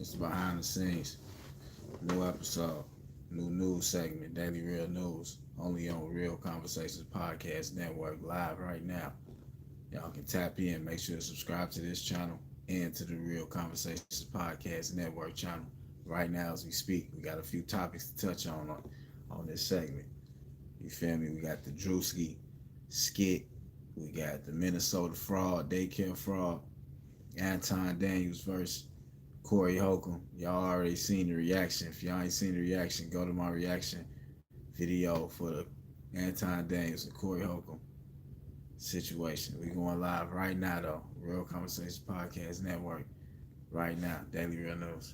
It's behind the scenes. New episode, new news segment, Daily Real News, only on Real Conversations Podcast Network live right now. Y'all can tap in, make sure to subscribe to this channel and to the Real Conversations Podcast Network channel. Right now as we speak, we got a few topics to touch on this segment. You feel me? We got the Druski skit, we got the Minnesota fraud, daycare fraud, Anton Daniels versus Corey Holcomb. Y'all already seen the reaction. If y'all ain't seen the reaction, go to my reaction video for the Anton Daniels and Corey Holcomb situation. We going live right now though. Real Conversations Podcast Network. Right now. Daily Real News.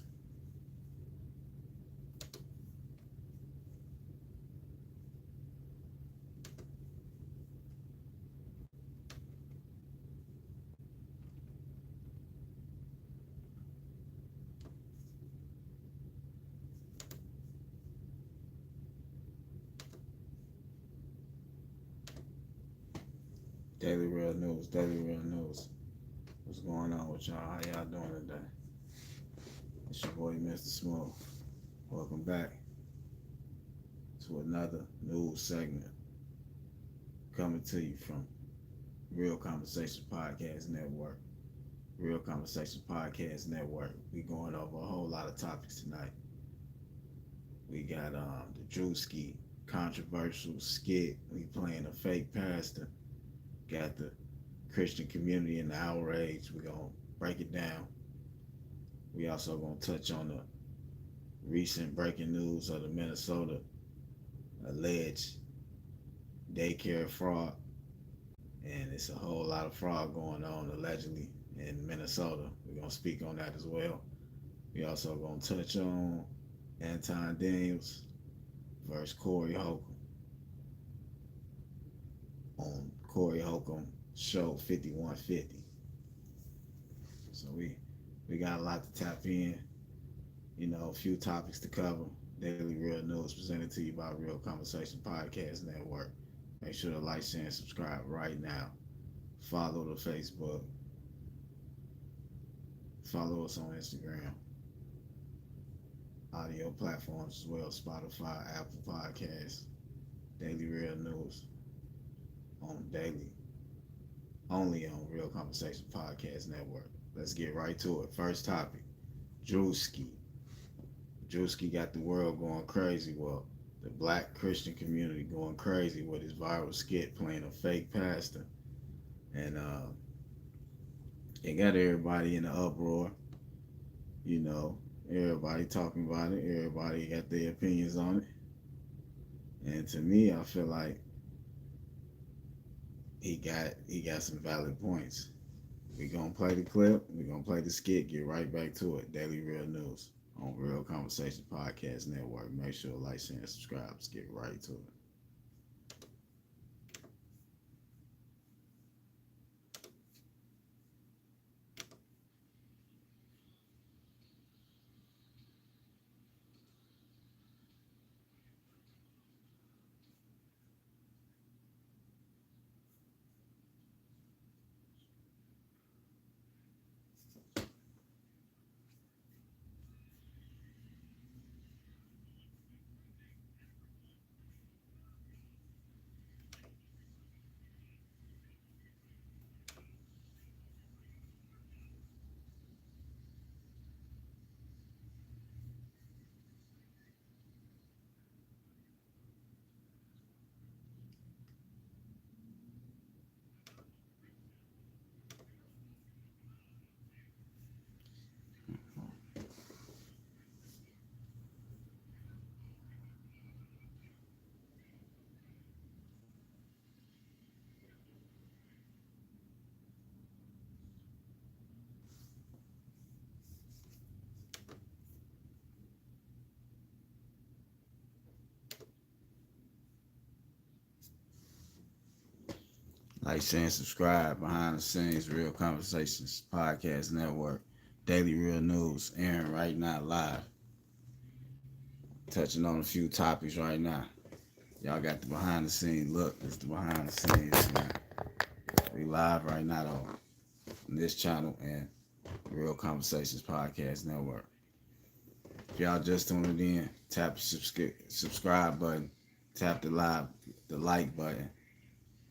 Daily Real News. Daily Real News. What's going on with y'all? How y'all doing today? It's your boy Mr. Smooth. Welcome back to another news segment coming to you from Real Conversation Podcast Network. Real Conversation Podcast Network. We going over a whole lot of topics tonight. We got the Druski controversial skit. We playing a fake pastor. Got the Christian community and the outrage. We're going to break it down. We also going to touch on the recent breaking news of the Minnesota alleged daycare fraud. And it's a whole lot of fraud going on allegedly in Minnesota. We're going to speak on that as well. We also going to touch on Anton Daniels versus Corey Holcomb on Corey Holcomb show 5150. So we got a lot to tap in, a few topics to cover. Daily Real News presented to you by Real Conversation Podcast Network. Make sure to like, share, and subscribe right now. Follow the Facebook. Follow us on Instagram. Audio platforms as well, Spotify, Apple Podcasts, Daily Real News on daily, only on Real Conversation Podcast Network. Let's get right to it. First topic, Druski. Druski got the world going crazy. Well, the black Christian community going crazy with his viral skit playing a fake pastor. And it got everybody in the uproar. Everybody talking about it. Everybody got their opinions on it. And to me, I feel like he got some valid points. We're going to play the clip. We're going to play the skit. Get right back to it. Daily Real News on Real Conversation Podcast Network. Make sure to like, share, and subscribe. Let's get right to it. Like, share, and subscribe. Behind the Scenes, Real Conversations Podcast Network. Daily Real News, airing right now live. Touching on a few topics right now. Y'all got the behind the scenes look. It's the behind the scenes, man. We live right now on this channel and Real Conversations Podcast Network. If y'all just tuned in, tap the subscribe button, tap the like button,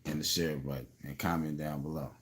and the share button, and comment down below.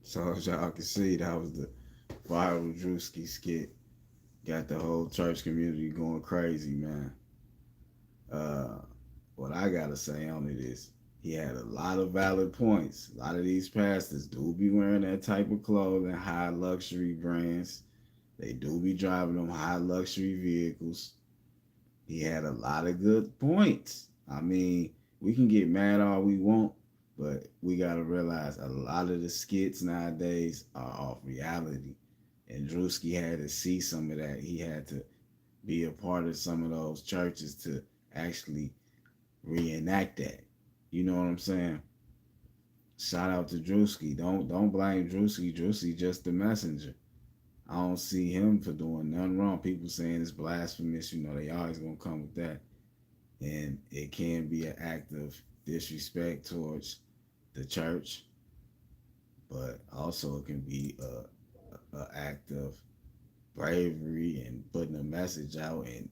So as y'all can see, that was the viral Druski skit. Got the whole church community going crazy, man. Uh, what I gotta say on it is he had a lot of valid points. A lot of these pastors do be wearing that type of clothing, high luxury brands. They do be driving them high luxury vehicles. He had a lot of good points. I mean, we can get mad all we want, but we gotta realize a lot of the skits nowadays are off reality. And Druski had to see some of that. He had to be a part of some of those churches to actually reenact that. You know what I'm saying? Shout out to Druski. Don't blame Druski. Druski just the messenger. I don't see him for doing nothing wrong. People saying it's blasphemous. You know, they always gonna come with that, and it can be an act of disrespect towards the church, but also it can be a act of bravery and putting a message out and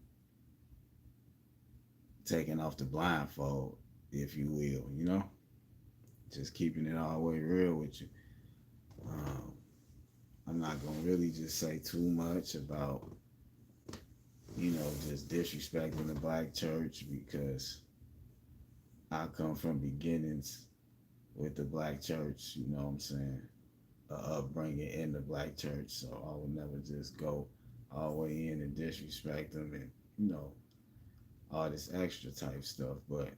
taking off the blindfold, if you will. You know, just keeping it all the way real with you. Um, I'm not gonna really just say too much about just disrespecting the black church because I come from beginnings with the black church. You know what I'm saying? Upbringing in the black church, so I would never just go all the way in and disrespect them and all this extra type stuff. But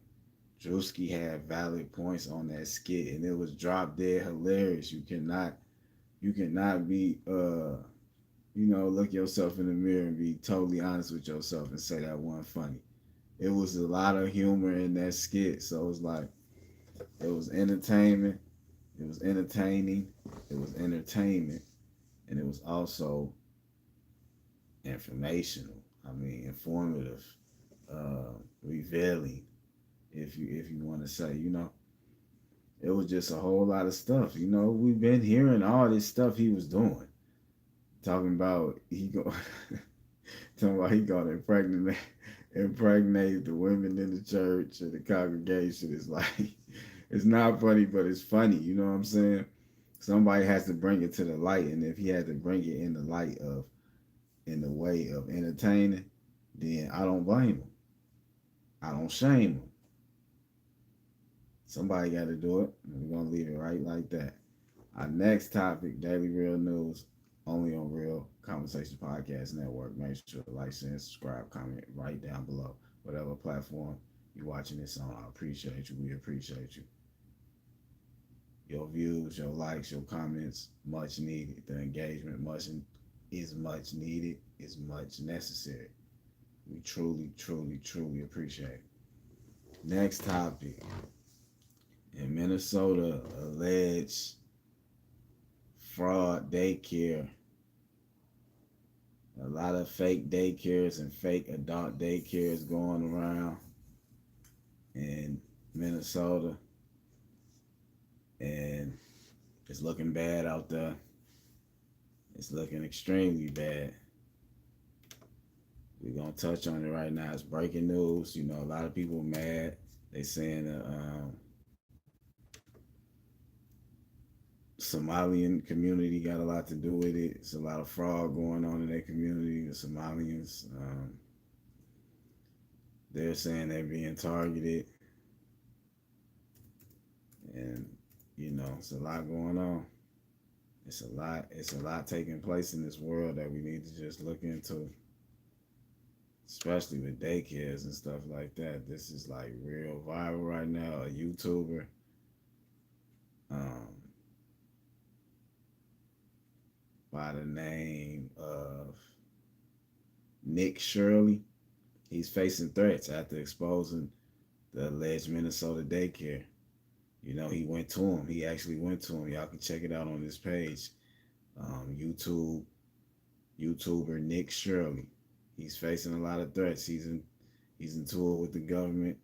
Druski had valid points on that skit, and it was drop dead hilarious. You cannot be look yourself in the mirror and be totally honest with yourself and say that wasn't funny. It was a lot of humor in that skit, so it was like it was entertainment, it was entertaining, it was entertainment, and it was also informational. I mean, informative, revealing, if you want to say, it was just a whole lot of stuff. We've been hearing all this stuff he was doing, talking about talking about he gonna impregnate the women in the church or the congregation. It's like it's not funny, but it's funny. You know what I'm saying? Somebody has to bring it to the light, and if he had to bring it in the light of in the way of entertaining, then I don't blame him. I don't shame him. Somebody got to do it. And we're gonna leave it right like that. Our next topic: Daily Real News, only on Real Conversation Podcast Network. Make sure to like, share, subscribe, comment right down below. Whatever platform you're watching this on, I appreciate you. We appreciate you. Your views, your likes, your comments, much needed. The engagement is much needed, is much necessary. We truly, truly, truly appreciate it. Next topic. In Minnesota, alleged fraud daycare. A lot of fake daycares and fake adult daycares going around in Minnesota. And it's looking bad out there. It's looking extremely bad. We're going to touch on it right now. It's breaking news. A lot of people mad. They saying Somalian community got a lot to do with it. It's a lot of fraud going on in their community. The Somalians, they're saying they're being targeted. And, it's a lot going on. It's a lot taking place in this world that we need to just look into, especially with daycares and stuff like that. This is like real viral right now. A YouTuber, um, by the name of Nick Shirley, he's facing threats after exposing the alleged Minnesota daycare. He went to him. He actually went to him. Y'all can check it out on this page. YouTuber Nick Shirley. He's facing a lot of threats. He's in tour with the government.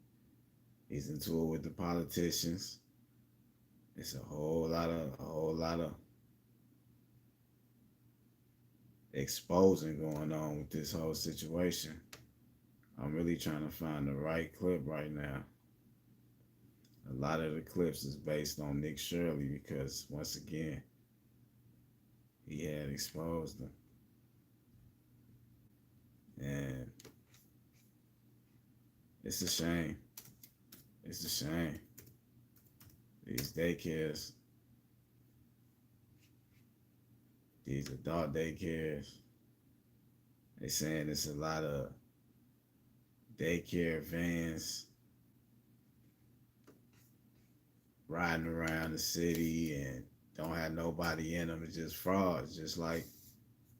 He's in tour with the politicians. It's a whole lot of exposing going on with this whole situation. I'm really trying to find the right clip right now. A lot of the clips is based on Nick Shirley because once again he had exposed them. And it's a shame. It's a shame. These daycares, these adult daycares, they saying it's a lot of daycare vans riding around the city and don't have nobody in them. It's just fraud. It's just like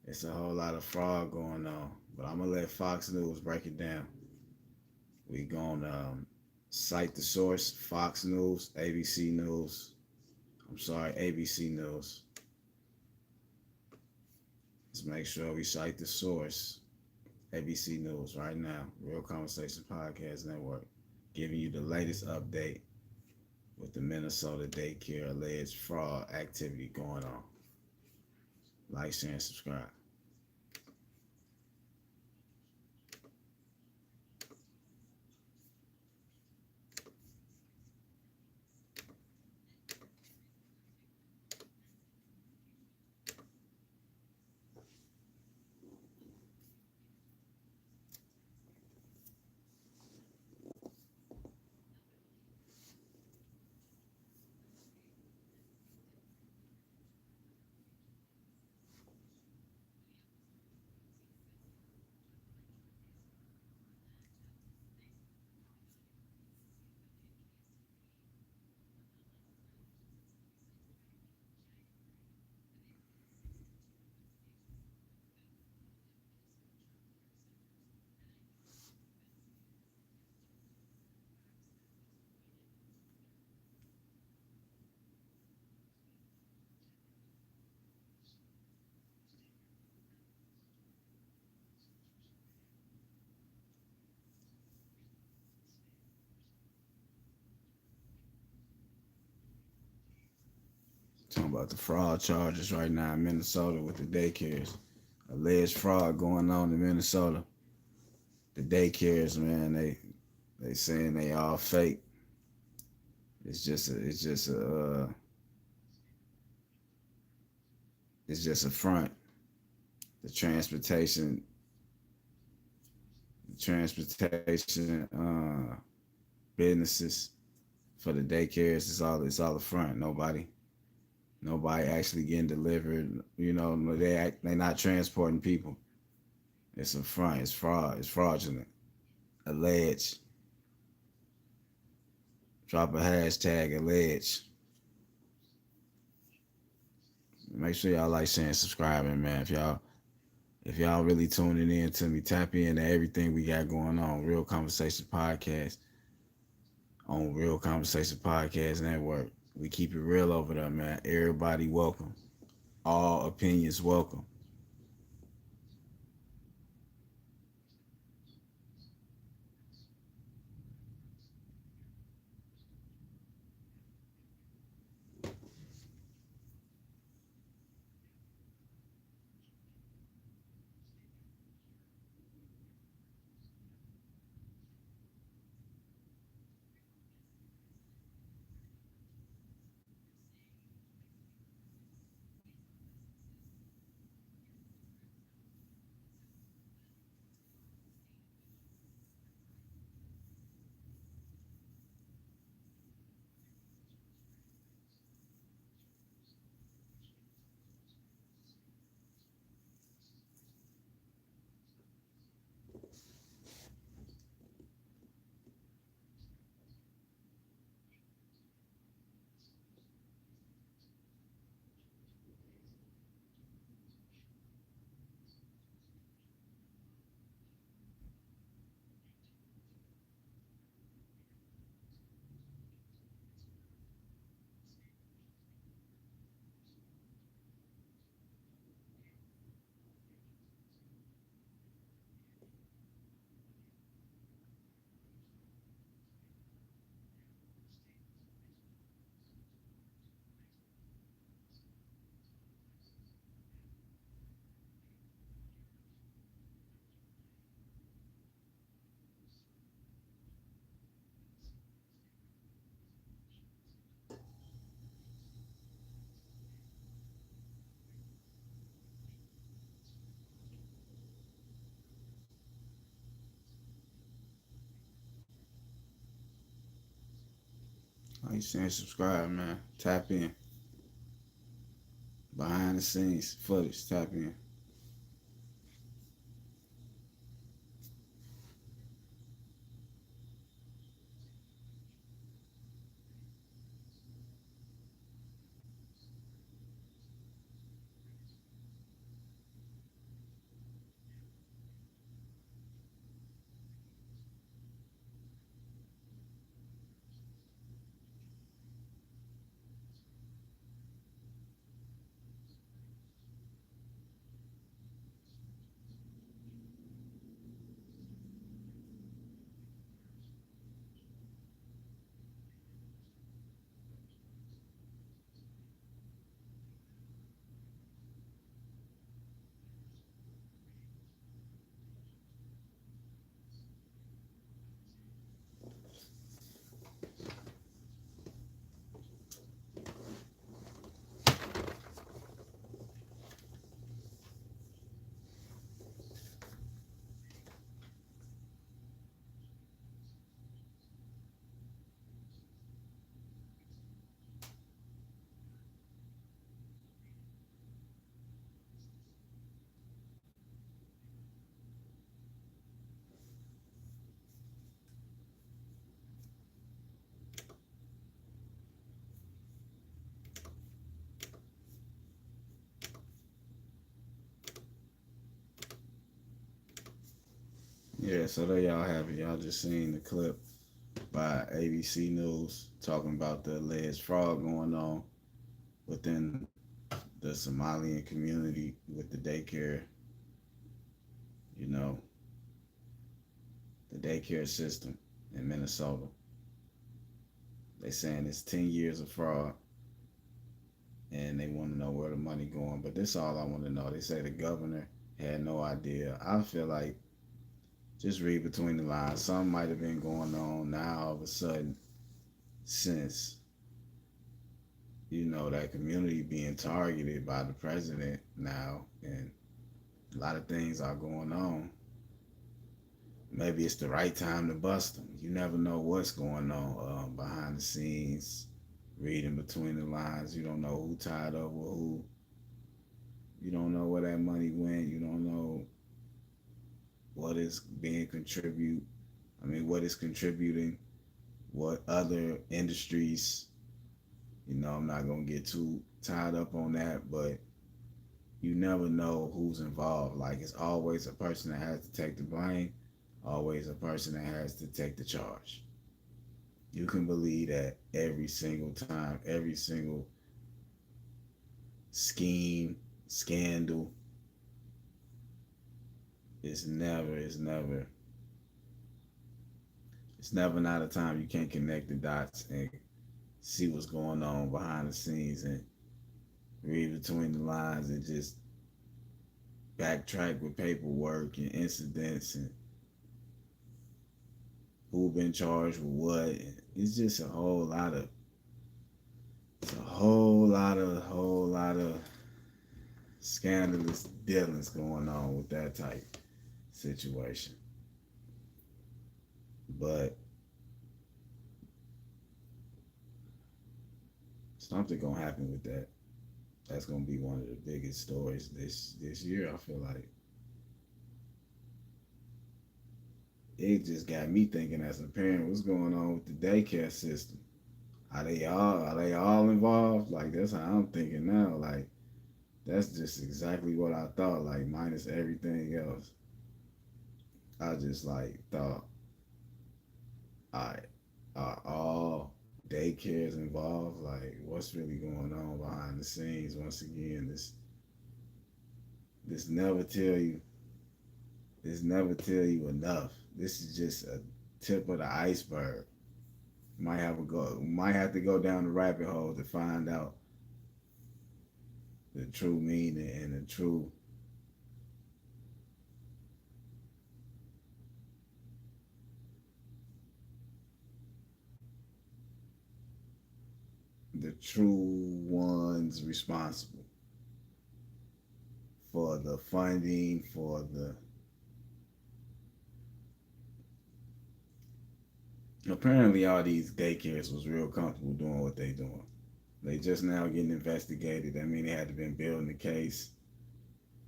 it's a whole lot of fraud going on. But I'm gonna let Fox News break it down. We gonna cite the source: Fox News, ABC News. I'm sorry, ABC News. Let's make sure we cite the source: ABC News right now. Real Conversation Podcast Network, giving you the latest update with the Minnesota daycare alleged fraud activity going on. Like, share, and subscribe. Talking about the fraud charges right now in Minnesota with the daycares. Alleged fraud going on in Minnesota. The daycares, man, they saying they all fake. It's just a front. The transportation businesses for the daycares it's all a front. Nobody actually getting delivered. They not transporting people. It's a front. It's fraud. It's fraudulent. Alleged. Drop a hashtag alleged. Make sure y'all like, share, and subscribing, man. If y'all really tuning in to me, tap into everything we got going on. Real Conversation Podcast on Real Conversation Podcast Network. We keep it real over there, man. Everybody welcome. All opinions welcome. Like, share, and subscribe, man. Tap in. Behind the scenes footage. Tap in. Yeah, so there y'all have it. Y'all just seen the clip by ABC News talking about the alleged fraud going on within the Somalian community with the daycare, you know, the daycare system in Minnesota. They saying it's 10 years of fraud and they want to know where the money going. But this all I want to know. They say the governor had no idea. I feel like just read between the lines. Something might have been going on now all of a sudden since, that community being targeted by the president now and a lot of things are going on. Maybe it's the right time to bust them. You never know what's going on behind the scenes, reading between the lines. You don't know who tied up with who. You don't know where that money went. You don't know what is being contribute. What is contributing, what other industries. I'm not going to get too tied up on that, but you never know who's involved. Like, it's always a person that has to take the blame, always a person that has to take the charge. You can believe that every single time, every single scheme, scandal, it's never not a time you can't connect the dots and see what's going on behind the scenes and read between the lines and just backtrack with paperwork and incidents and who been charged with what. It's just a whole lot of scandalous dealings going on with that type situation. But something gonna happen with that. That's gonna be one of the biggest stories this year. I feel like it just got me thinking as a parent, what's going on with the daycare system? Are they all involved? Like, that's how I'm thinking now. Like, that's just exactly what I thought. Like, minus everything else, I just like thought, I are all daycares involved? Like, what's really going on behind the scenes? Once again, this never tell you. This never tell you enough. This is just a tip of the iceberg. Might have to go down the rabbit hole to find out the true meaning and the true ones responsible for the funding, for the Apparently, all these daycares was real comfortable doing what they doing. They just now getting investigated. I mean, they had to been building the case.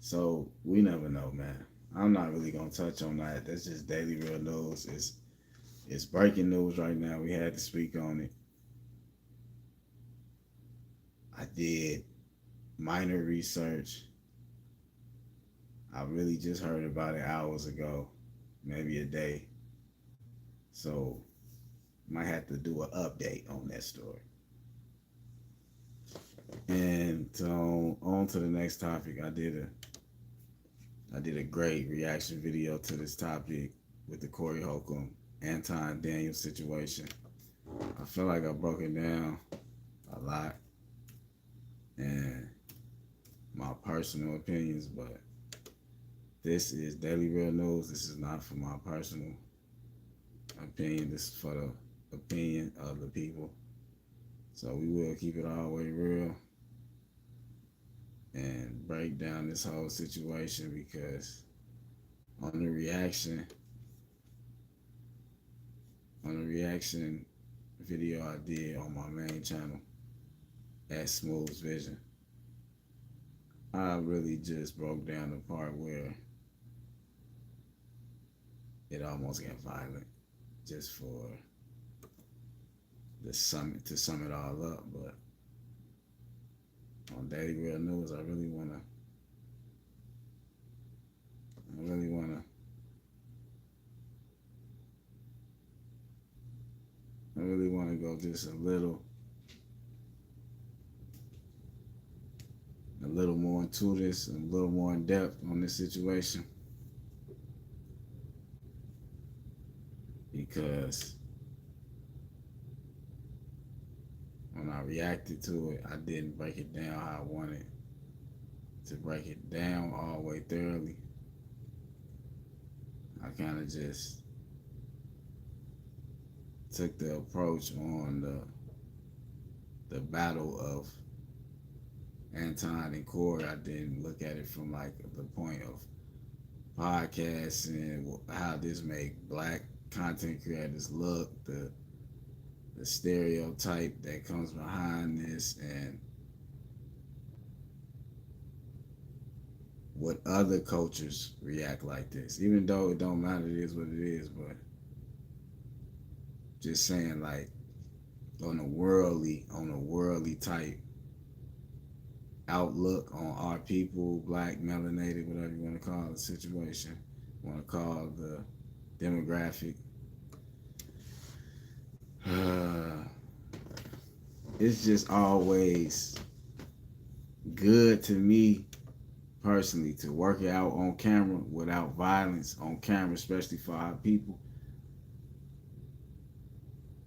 So we never know, man. I'm not really gonna touch on that. That's just daily real news. It's breaking news right now. We had to speak on it. I did minor research. I really just heard about it hours ago, maybe a day. So might have to do an update on that story. And so on to the next topic. I did a great reaction video to this topic with the Corey Holcomb Anton Daniels situation. I feel like I broke it down a lot and my personal opinions, but this is Daily Real News. This is not for my personal opinion. This is for the opinion of the people. So we will keep it all the way real and break down this whole situation because on the reaction video I did on my main channel at Smooth's Vision, I really just broke down the part where it almost got violent just for the summit to sum it all up. But on Daily Real News, I really wanna go just a little more into this, a little more in depth on this situation, because when I reacted to it, I didn't break it down how I wanted to break it down all the way thoroughly. I kind of just took the approach on the battle of Anton and Corey. I didn't look at it from like the point of podcasts and how this make black content creators look, the stereotype that comes behind this, and what other cultures react like this. Even though it don't matter, it is what it is, but just saying, like, on a worldly type outlook on our people, black, melanated, whatever you want to call the situation, want to call the demographic. It's just always good to me personally to work it out on camera without violence on camera, especially for our people.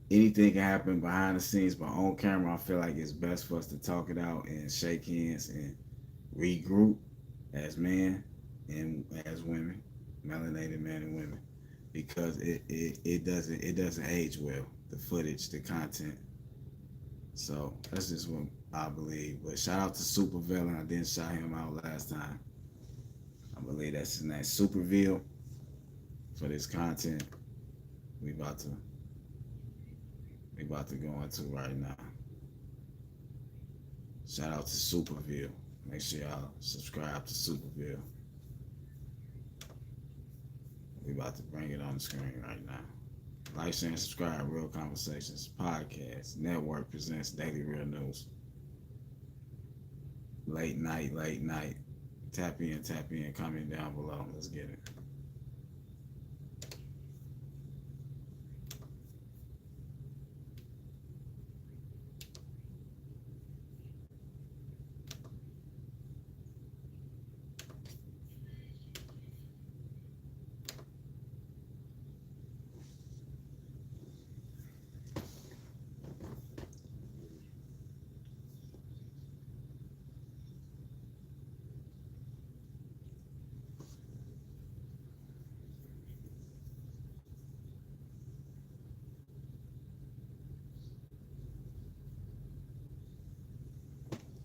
Anything can happen behind the scenes, but on camera, I feel like it's best for us to talk it out and shake hands and regroup as men and as women, melanated men and women, because it doesn't age well. The footage, the content. So that's just what I believe. But shout out to Supervillain. I didn't shout him out last time. I believe that's his name, Superville, for this content we about to go into right now. Shout out to Superville. Make sure y'all subscribe to Superville. We about to bring it on the screen right now. Like, share, and subscribe. Real Conversations Podcast Network presents Daily Real News. Late night. Tap in, comment down below. Let's get it.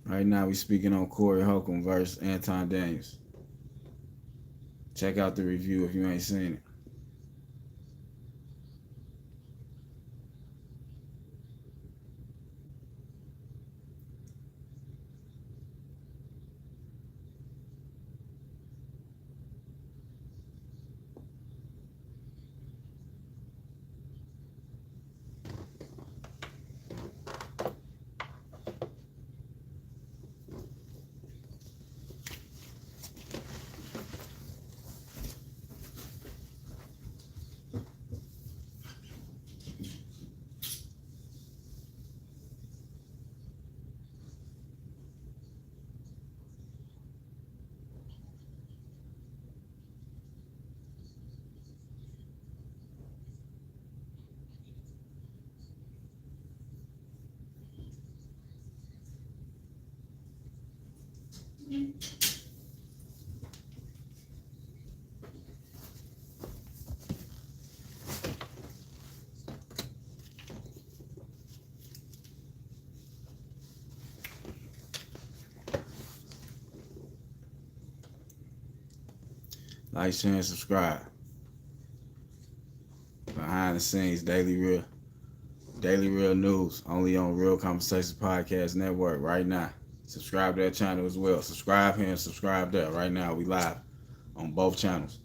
Right now, we speaking on Corey Holcomb versus Anton Daniels. Check out the review if you ain't seen it. Like, share, and subscribe. Behind the scenes, daily real news, only on Real Conversations Podcast Network right now. Subscribe to that channel as well. Subscribe here and subscribe there. Right now, we live on both channels.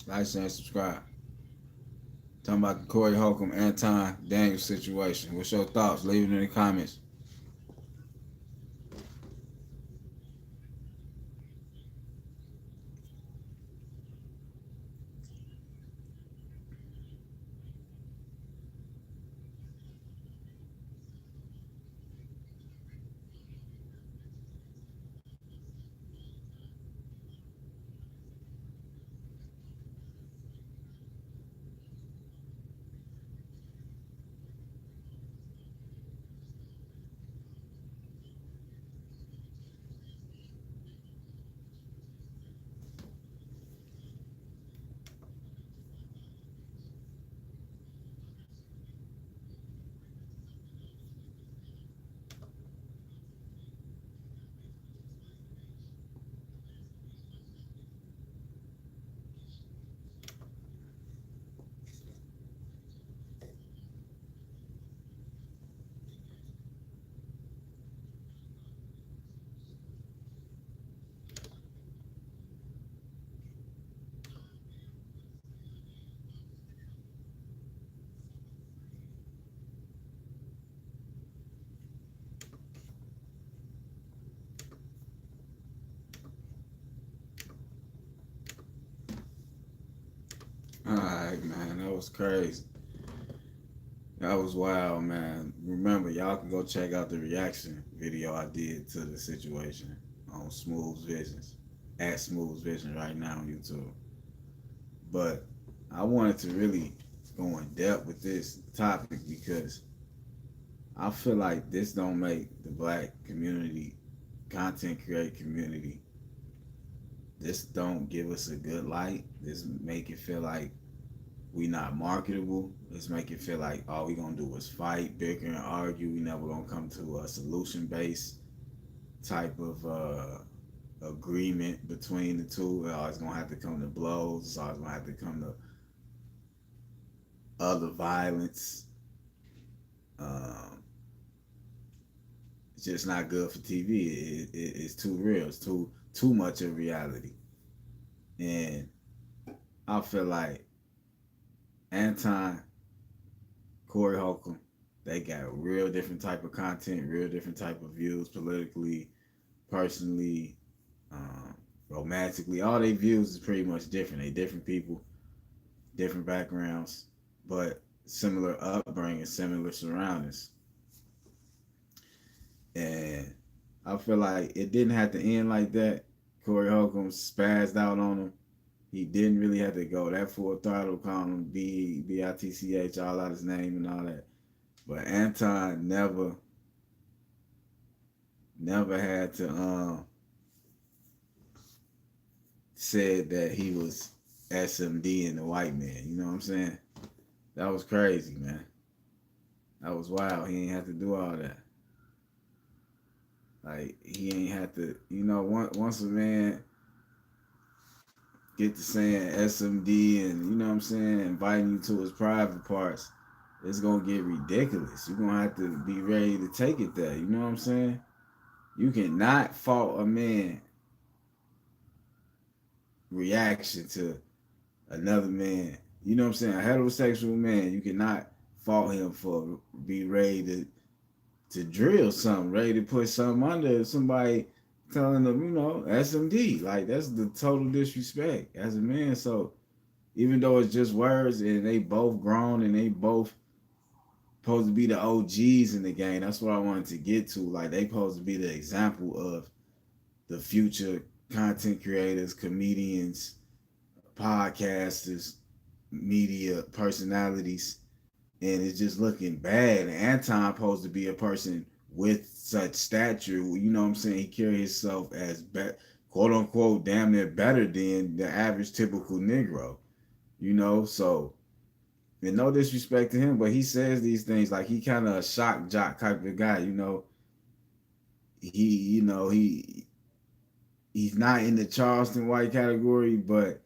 Like, share, and subscribe. Talking about the Corey Holcomb, Anton Daniels situation. What's your thoughts? Leave it in the comments. right, man. That was crazy. That was wild, man. Remember, y'all can go check out the reaction video I did to the situation on Smooth's Visions, at Smooth's Vision right now on YouTube. But I wanted to really go in depth with this topic because I feel like this don't make the black community, content create community, this don't give us a good light. This make it feel like we not marketable. Let's make it feel like all we gonna do is fight, bicker, and argue. We never gonna come to a solution based type of agreement between the two. We're always gonna have to come to blows. It's always gonna have to come to other violence. Um, it's just not good for TV. It's too real. It's too much of reality, and I feel like Anton, Corey Holcomb, they got real different type of content, real different type of views politically, personally, um, romantically. All their views is pretty much different. They different people, different backgrounds, but similar upbringing, similar surroundings. And I feel like it didn't have to end like that. Corey Holcomb spazzed out on him. He didn't really have to go that full throttle, calling him Bitch, all out his name and all that. But Anton never had to said that he was SMD and the white man. You know what I'm saying? That was crazy, man. That was wild. He ain't have to do all that. Like he ain't have to. Once a man get to saying SMD and you know what I'm saying, inviting you to his private parts, it's gonna get ridiculous. You're gonna have to be ready to take it there. You know what I'm saying? You cannot fault a man reaction to another man. You know what I'm saying? A heterosexual man, you cannot fault him for be ready to drill something, ready to put something under somebody telling them, SMD. Like that's the total disrespect as a man. So even though it's just words and they both grown and they both supposed to be the OGs in the game, that's what I wanted to get to. Like they supposed to be the example of the future content creators, comedians, podcasters, media personalities, and it's just looking bad. And Anton supposed to be a person with such stature. You know what I'm saying? He carry himself as quote unquote damn near better than the average typical Negro. So and no disrespect to him, but he says these things like he kind of a shock jock type of guy. He's not in the Charleston white category, but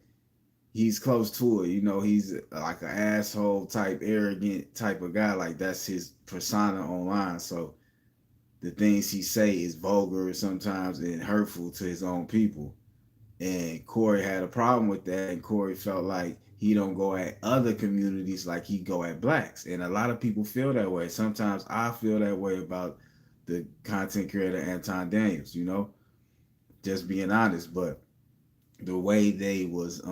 he's close to it. He's like an asshole type, arrogant type of guy. Like that's his persona online. So the things he say is vulgar sometimes and hurtful to his own people. And Corey had a problem with that. And Corey felt like he don't go at other communities like he go at blacks. And a lot of people feel that way. Sometimes I feel that way about the content creator Anton Daniels, just being honest. But the way they was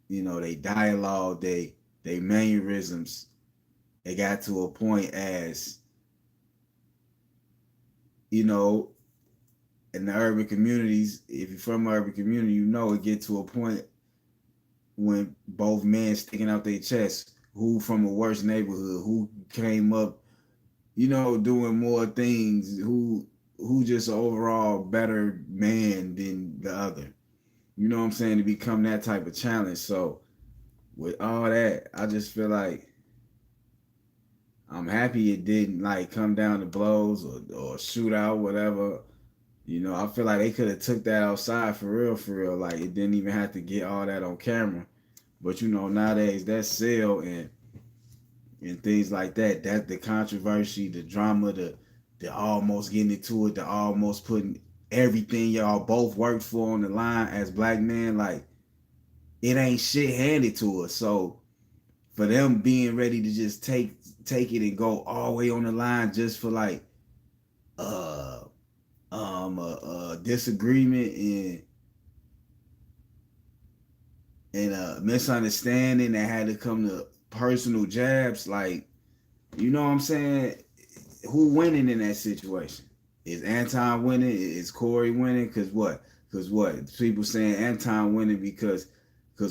they dialogue, they mannerisms, it got to a point as in the urban communities, if you're from an urban community, it get to a point when both men sticking out their chest, who from a worse neighborhood, who came up, doing more things, who just an overall better man than the other. You know what I'm saying? To become that type of challenge. So with all that, I just feel like I'm happy it didn't like come down to blows or shootout, whatever. I feel like they could have took that outside for real. Like it didn't even have to get all that on camera. But nowadays that sell and things like that. That the controversy, the drama, the almost getting into it, the almost putting everything y'all both worked for on the line as black men, like it ain't shit handed to us. So for them being ready to just take it and go all the way on the line just for like a disagreement and and a misunderstanding that had to come to personal jabs. Like, you know what I'm saying? Who winning in that situation? Is Anton winning? Is Corey winning? Cause what? Cause what? People saying Anton winning because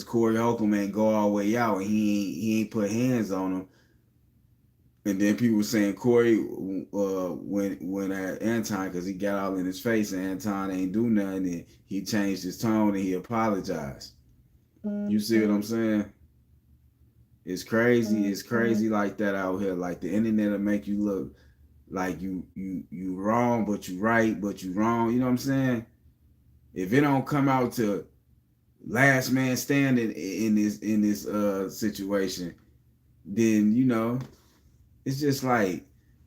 Corey Holcomb ain't go all the way out and he ain't put hands on him. And then people were saying Corey when at Anton because he got all in his face and Anton ain't do nothing and he changed his tone and he apologized. You see what I'm saying? It's crazy. It's crazy like that out here. Like the internet will make you look like you wrong, but you right, but you wrong. You know what I'm saying? If it don't come out to last man standing in this situation, then it's just like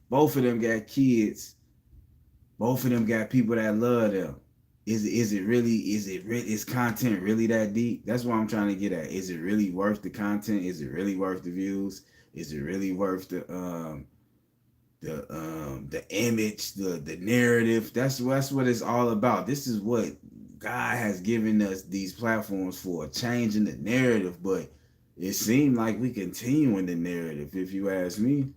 both of them got kids. Both of them got people that love them. Is content really that deep? That's what I'm trying to get at. Is it really worth the content? Is it really worth the views? Is it really worth the image, the narrative? That's what it's all about. This is what God has given us these platforms for, changing the narrative, but it seemed like we continuing the narrative, if you ask me.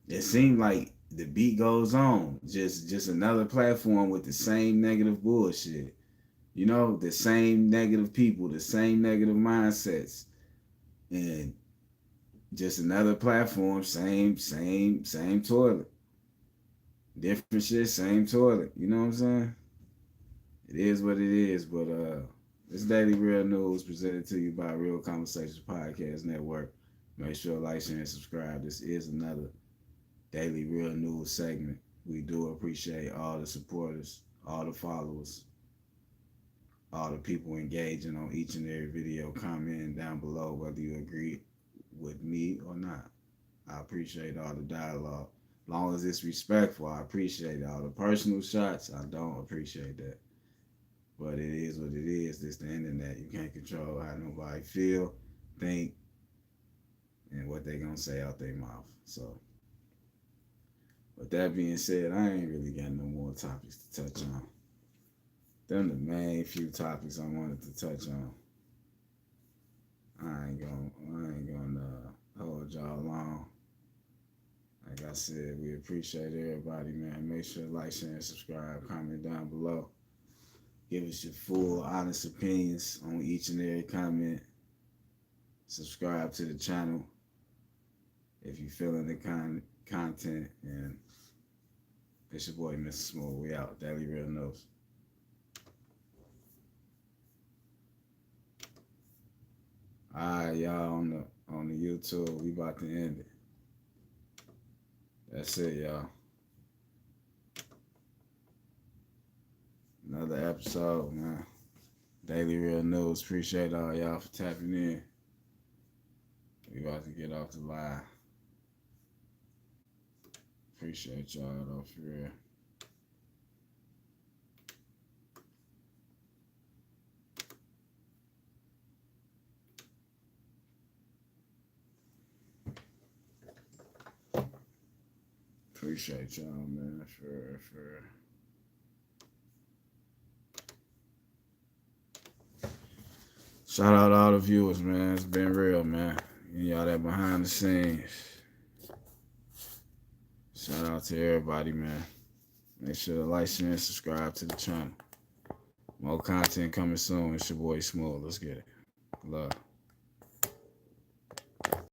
It seemed like the beat goes on. Just another platform with the same negative bullshit. The same negative people, the same negative mindsets. And just another platform, same toilet. Different shit, same toilet. You know what I'm saying? It is what it is, but this Daily Real News presented to you by Real Conversations Podcast Network. Make sure to like, share, and subscribe. This is another Daily Real News segment. We do appreciate all the supporters, all the followers, all the people engaging on each and every video, commenting down below whether you agree with me or not. I appreciate all the dialogue. As long as it's respectful, I appreciate it. All the personal shots, I don't appreciate that. But it is what it is. This the internet. You can't control how nobody feel, think, and what they gonna say out their mouth. So, with that being said, I ain't really got no more topics to touch on. Them the main few topics I wanted to touch on. I ain't gonna hold y'all long. Like I said, we appreciate everybody, man. Make sure to like, share, and subscribe. Comment down below. Give us your full, honest opinions on each and every comment. Subscribe to the channel if you're feeling the content. And it's your boy, Mr. Smooth. We out. Daily Real News. Alright, y'all on the YouTube. We about to end it. That's it, y'all. Another episode, man. Daily Real News. Appreciate all y'all for tapping in. We about to get off the line. Appreciate y'all though, for real. Appreciate y'all, man, for shout out to all the viewers, man. It's been real, man. And y'all that behind the scenes. Shout out to everybody, man. Make sure to like, share, and subscribe to the channel. More content coming soon. It's your boy Smooth. Let's get it. Love.